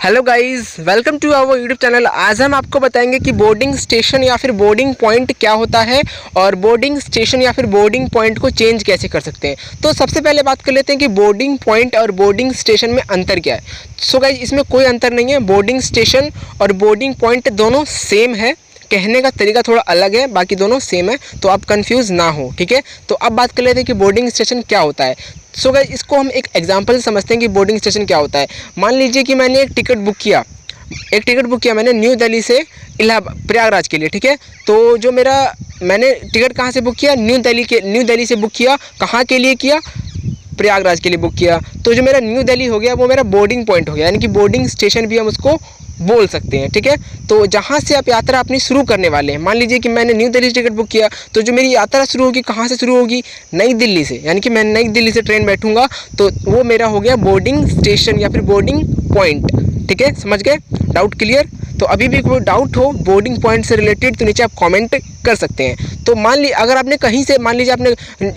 Hello guys, welcome to our YouTube channel. आज हम आपको बताएंगे कि बोर्डिंग स्टेशन या फिर बोर्डिंग पॉइंट क्या होता है और बोर्डिंग स्टेशन या फिर बोर्डिंग पॉइंट को चेंज कैसे कर सकते हैं। तो सबसे पहले बात कर लेते हैं कि बोर्डिंग पॉइंट और बोर्डिंग स्टेशन में अंतर क्या है। सो गाइस, इसमें कोई अंतर नहीं है। बोर्डिंग स्टेशन और बोर्डिंग पॉइंट दोनों सेम है, कहने का तरीका थोड़ा अलग है, बाकी दोनों सेम है, तो आप कंफ्यूज ना हो। ठीक है, तो अब बात कर लेते हैं कि बोर्डिंग स्टेशन क्या होता है। सो गाइस, इसको हम एक एग्जांपल से समझते हैं कि बोर्डिंग स्टेशन क्या होता है। मान लीजिए कि मैंने एक टिकट बुक किया मैंने न्यू दिल्ली से इलाहाबाद प्रयागराज के लिए। ठीक है, तो जो मैंने टिकट कहाँ से बुक किया, न्यू दिल्ली से बुक किया। कहाँ के लिए किया, प्रयागराज के लिए बुक किया। तो जो मेरा न्यू दिल्ली हो गया वो मेरा बोर्डिंग पॉइंट हो गया, यानी कि बोर्डिंग स्टेशन भी हम उसको बोल सकते हैं। ठीक है, तो जहाँ से आप यात्रा अपनी शुरू करने वाले हैं, मान लीजिए कि मैंने न्यू दिल्ली से टिकट बुक किया, तो जो मेरी यात्रा शुरू होगी कहाँ से शुरू होगी, नई दिल्ली से, यानी कि मैं नई दिल्ली से ट्रेन बैठूंगा, तो वो मेरा हो गया बोर्डिंग स्टेशन या फिर बोर्डिंग पॉइंट। ठीक है, समझ गए? Doubt clear? तो अभी भी कोई डाउट हो बोर्डिंग पॉइंट से रिलेटेड तो नीचे आप कमेंट कर सकते हैं। तो मान लीजिए अगर आपने कहीं से, मान लीजिए आपने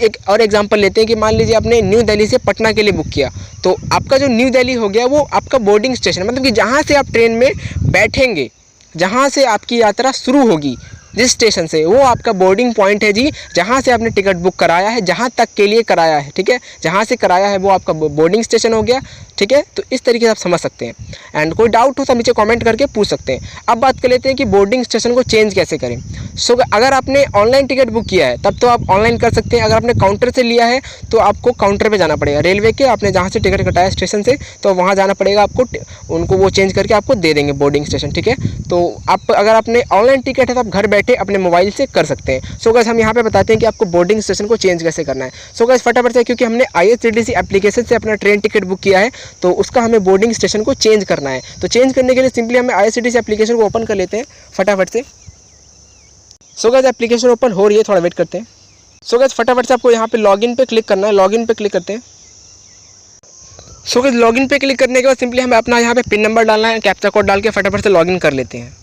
एक और एग्जांपल लेते हैं कि मान लीजिए आपने न्यू दिल्ली से पटना के लिए बुक किया, तो आपका जो न्यू दिल्ली हो गया वो आपका बोर्डिंग स्टेशन, मतलब कि जहाँ से आप ट्रेन में बैठेंगे, जहाँ से आपकी यात्रा शुरू होगी, जिस स्टेशन से, वो आपका बोर्डिंग पॉइंट है जी, जहाँ से आपने टिकट बुक कराया है, जहाँ तक के लिए कराया है। ठीक है, जहाँ से कराया है वो आपका बोर्डिंग स्टेशन हो गया। ठीक है, तो इस तरीके से आप समझ सकते हैं। एंड कोई डाउट हो तो नीचे कमेंट करके पूछ सकते हैं। अब बात कर लेते हैं कि बोर्डिंग स्टेशन को चेंज कैसे करें। सो अगर आपने ऑनलाइन टिकट बुक किया है तब तो आप ऑनलाइन कर सकते हैं। अगर आपने काउंटर से लिया है तो आपको काउंटर पे जाना पड़ेगा, रेलवे के, आपने जहाँ से टिकट कटाया स्टेशन से, तो वहाँ जाना पड़ेगा आपको, उनको वो चेंज करके आपको दे देंगे बोर्डिंग स्टेशन। ठीक है, तो आप अगर आपने ऑनलाइन टिकट है तो आप घर बैठे अपने मोबाइल से कर सकते हैं। सो गाइस, हम यहाँ पे बताते हैं कि आपको बोर्डिंग स्टेशन को चेंज कैसे करना है। सो गाइस, फटाफट से, क्योंकि हमने IRCTC एप्लीकेशन से अपना ट्रेन टिकट बुक किया है तो उसका हमें बोर्डिंग स्टेशन को चेंज करना है। तो चेंज करने के लिए सिंपली हमें IRCTC एप्लीकेशन को ओपन कर लेते हैं फटाफट से। सो गाइस, एप्लीकेशन ओपन हो रही है, थोड़ा वेट करते हैं। सो गाइस, फटाफट से आपको यहाँ पे लॉगिन पे क्लिक करना है। लॉगिन पे क्लिक करते हैं। सो गाइस, लॉगिन पे क्लिक करने के बाद सिंपली हमें अपना यहाँ पे पिन नंबर डालना है, कैप्चा कोड डाल के फटाफट से लॉगिन कर लेते हैं।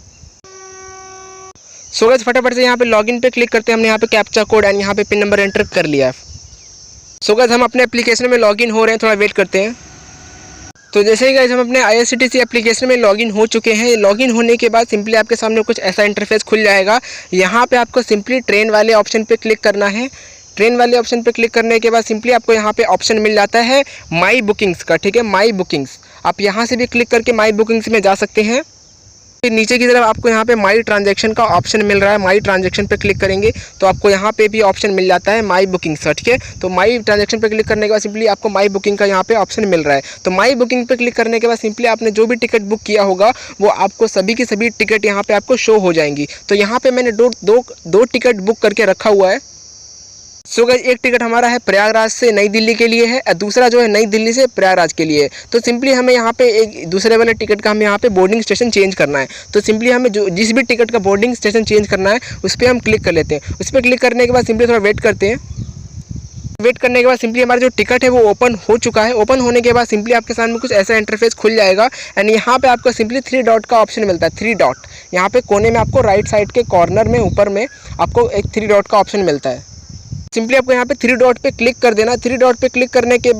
सो गाइस, फटाफट से यहाँ पे लॉगिन पे क्लिक करते हैं। हमने यहाँ पे कैप्चा कोड एंड यहाँ पे पिन नंबर एंटर कर लिया है। सो गाइस, हम अपने एप्लीकेशन में लॉगिन हो रहे हैं, थोड़ा वेट करते हैं। तो जैसे ही गाइस हम अपने IRCTC एप्लीकेशन में लॉगिन हो चुके हैं। लॉगिन होने के बाद सिंपली आपके सामने कुछ ऐसा इंटरफेस खुल जाएगा। यहाँ पे आपको सिंपली ट्रेन वाले ऑप्शन पे क्लिक करना है। ट्रेन वाले ऑप्शन पे क्लिक करने के बाद सिंपली आपको यहाँ पे ऑप्शन मिल जाता है माई बुकिंग्स का। ठीक है, माई बुकिंग्स, आप यहाँ से भी क्लिक करके माई बुकिंग्स में जा सकते हैं। नीचे की तरफ आपको यहाँ पे माई ट्रांजैक्शन का ऑप्शन मिल रहा है। माई ट्रांजैक्शन पे क्लिक करेंगे तो आपको यहाँ पे भी ऑप्शन मिल जाता है माई बुकिंग्स का। ठीक है, तो माई ट्रांजैक्शन पे क्लिक करने के बाद सिंपली आपको माई बुकिंग का यहाँ पे ऑप्शन मिल रहा है। तो माई बुकिंग पे क्लिक करने के बाद सिंपली आपने जो भी टिकट बुक किया होगा वो आपको सभी की सभी टिकट यहाँ पे आपको शो हो जाएंगी। तो यहाँ पे मैंने दो टिकट बुक करके रखा हुआ है। सो गाइस, एक टिकट हमारा है प्रयागराज से नई दिल्ली के लिए है और दूसरा जो है नई दिल्ली से प्रयागराज के लिए है। तो सिंपली हमें यहाँ पे एक दूसरे वाले टिकट का हमें यहाँ पे बोर्डिंग स्टेशन चेंज करना है। तो सिंपली हमें जो जिस भी टिकट का बोर्डिंग स्टेशन चेंज करना है उस पर हम क्लिक कर लेते हैं। उस पर क्लिक करने के बाद सिंपली थोड़ा वेट करते हैं। वेट करने के बाद सिंपली हमारा जो टिकट है वो ओपन हो चुका है। ओपन होने के बाद सिंपली आपके सामने कुछ ऐसा इंटरफेस खुल जाएगा एंड यहाँ पे आपको सिंपली 3 डॉट का ऑप्शन मिलता है। 3 डॉट यहाँ पे कोने में आपको राइट साइड के कॉर्नर में ऊपर में आपको एक 3 डॉट का ऑप्शन मिलता है। सिंपली आपको यहाँ पे 3 डॉट पे क्लिक कर देना। 3 डॉट पे क्लिक करने के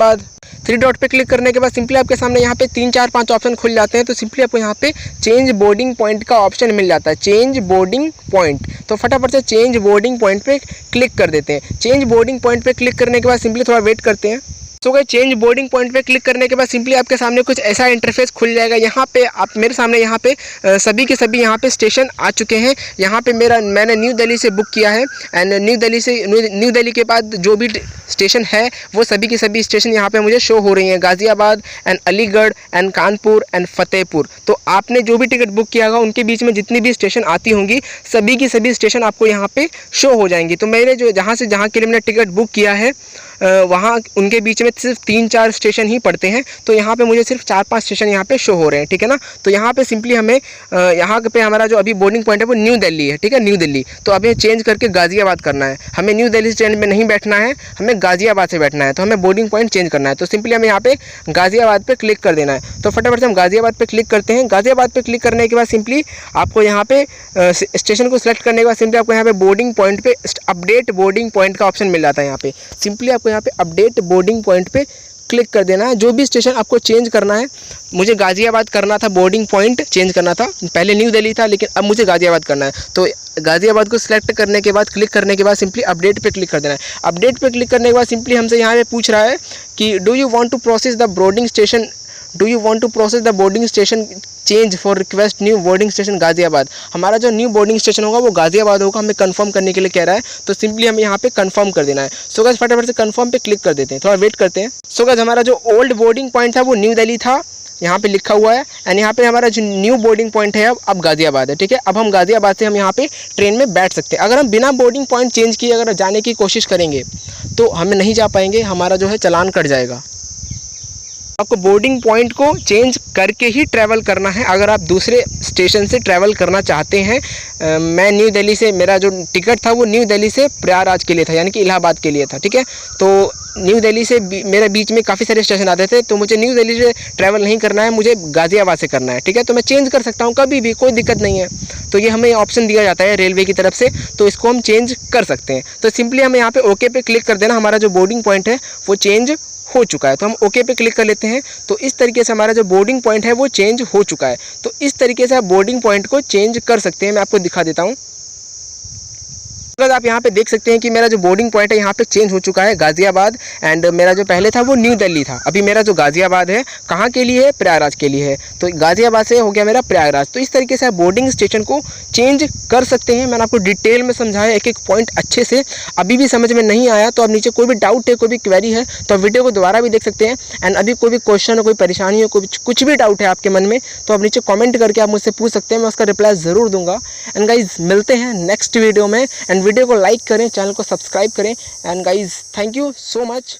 बाद सिंपली आपके सामने यहाँ पे 3 4 5 ऑप्शन खुल जाते हैं। तो सिंपली आपको यहाँ पे चेंज बोर्डिंग पॉइंट का ऑप्शन मिल जाता है, चेंज बोर्डिंग पॉइंट। तो फटाफट से चेंज बोर्डिंग पॉइंट पे क्लिक कर देते हैं। चेंज बोर्डिंग पॉइंट पे क्लिक करने के बाद सिंपली थोड़ा वेट करते हैं। So guys, change boarding point पे क्लिक करने के बाद सिंपली आपके सामने कुछ ऐसा इंटरफेस खुल जाएगा। यहाँ पे आप मेरे सामने यहाँ पे सभी के सभी यहाँ पे स्टेशन आ चुके हैं। यहाँ पे मैंने न्यू दिल्ली से बुक किया है एंड न्यू दिल्ली के बाद जो भी स्टेशन है वो सभी के सभी स्टेशन यहाँ पे मुझे शो हो रही हैं, Ghaziabad and Aligarh and Kanpur and Fatehpur. तो आपने जो भी टिकट बुक किया होगा उनके बीच में जितनी भी स्टेशन आती होंगी सभी की सभी स्टेशन आपको यहाँ पे शो हो जाएंगी। तो मैंने जो जहाँ से जहाँ के लिए मैंने टिकट बुक किया है वहाँ उनके बीच में सिर्फ 3 4 स्टेशन ही पड़ते हैं। तो यहाँ पे मुझे सिर्फ 4 5 स्टेशन यहाँ पे शो हो रहे हैं। ठीक है ना, तो यहाँ पे सिंपली हमें यहाँ पे हमारा जो अभी बोर्डिंग पॉइंट है वो न्यू दिल्ली है। ठीक है, न्यू दिल्ली। तो अभी चेंज करके गाज़ियाबाद करना है। हमें न्यू दिल्ली ट्रेन में नहीं बैठना है, हमें गाज़ियाबाद से बैठना है। तो हमें बोर्डिंग पॉइंट चेंज करना है। तो सिंपली हमें यहाँ पे गाज़ियाबाद पे क्लिक कर देना है। तो फटाफट से हम गाज़ियाबाद पे क्लिक करते हैं। गाज़ियाबाद पे क्लिक करने के बाद सिंपली आपको यहाँ पे स्टेशन को सिलेक्ट करने के बाद सिंपली आपको यहाँ पे बोर्डिंग पॉइंट पे अपडेट बोर्डिंग पॉइंट का ऑप्शन मिल जाता है। यहाँ पे सिंपली आपको यहाँ पे अपडेट बोर्डिंग पॉइंट पे क्लिक कर देना है। जो भी स्टेशन आपको चेंज करना है, मुझे गाज़ियाबाद करना था, बोर्डिंग पॉइंट चेंज करना था, पहले न्यू दिल्ली था लेकिन अब मुझे गाज़ियाबाद करना है। तो गाज़ियाबाद को सिलेक्ट करने के बाद, क्लिक करने के बाद सिंपली अपडेट पे क्लिक कर देना है। अपडेट पे क्लिक करने के बाद सिंपली हमसे यहाँ पे पूछ रहा है कि do you want to process the boarding station, do you want to process the boarding station change for request new boarding station Ghaziabad. हमारा जो न्यू बोर्डिंग स्टेशन होगा वो गाज़ियाबाद होगा, हमें कंफर्म करने के लिए कह रहा है। तो सिंपली हमें यहाँ पे कंफर्म कर देना है। सो गाइस फटाफट से कंफर्म पे क्लिक कर देते हैं, थोड़ा वेट करते हैं। सो गाइस हमारा जो ओल्ड बोर्डिंग पॉइंट था वो न्यू दिल्ली था, यहाँ पे लिखा हुआ है, एंड यहाँ पे हमारा जो न्यू बोर्डिंग पॉइंट है अब गाज़ियाबाद है। ठीक है, अब हम गाज़ियाबाद से हम यहाँ पे ट्रेन में बैठ सकते हैं। अगर हम बिना बोर्डिंग पॉइंट चेंज किए अगर जाने की कोशिश करेंगे तो हमें नहीं जा पाएंगे, हमारा जो है चालान कट जाएगा। आपको बोर्डिंग पॉइंट को चेंज करके ही ट्रैवल करना है अगर आप दूसरे स्टेशन से ट्रैवल करना चाहते हैं। मैं न्यू दिल्ली से, मेरा जो टिकट था वो न्यू दिल्ली से प्रयागराज के लिए था, यानी कि इलाहाबाद के लिए था। ठीक है, तो न्यू दिल्ली से मेरे बीच में काफ़ी सारे स्टेशन आते थे, तो मुझे न्यू दिल्ली से ट्रैवल नहीं करना है, मुझे गाज़ियाबाद से करना है। ठीक है, तो मैं चेंज कर सकता हूँ कभी भी, कोई दिक्कत नहीं है। तो ये हमें ऑप्शन दिया जाता है रेलवे की तरफ से, तो इसको हम चेंज कर सकते हैं। तो सिंपली हमें यहाँ पे ओके पे क्लिक कर देना, हमारा जो बोर्डिंग पॉइंट है वो चेंज हो चुका है। तो हम ओके पे क्लिक कर लेते हैं। तो इस तरीके से हमारा जो बोर्डिंग पॉइंट है वो चेंज हो चुका है। तो इस तरीके से आप बोर्डिंग पॉइंट को चेंज कर सकते हैं। मैं आपको दिखा देता हूँ। अगर आप यहाँ पे देख सकते हैं कि मेरा जो बोर्डिंग पॉइंट है यहाँ पे चेंज हो चुका है, गाज़ियाबाद, एंड मेरा जो पहले था वो न्यू दिल्ली था। अभी मेरा जो गाज़ियाबाद है कहाँ के लिए है, प्रयागराज के लिए है। तो गाज़ियाबाद से हो गया मेरा प्रयागराज। तो इस तरीके से आप बोर्डिंग स्टेशन को चेंज कर सकते हैं। मैंने आपको डिटेल में समझाया एक एक पॉइंट अच्छे से। अभी भी समझ में नहीं आया तो आप नीचे कोई भी डाउट है, कोई भी क्वेरी है तो आप वीडियो को दोबारा भी देख सकते हैं। एंड अभी कोई भी क्वेश्चन हो, कोई परेशानी हो, कुछ भी डाउट है आपके मन में तो आप नीचे कॉमेंट करके आप मुझसे पूछ सकते हैं, मैं उसका रिप्लाई ज़रूर दूंगा। एंड गाइज मिलते हैं नेक्स्ट वीडियो में। एंड वीडियो को लाइक करें, चैनल को सब्सक्राइब करें। And guys thank you so much.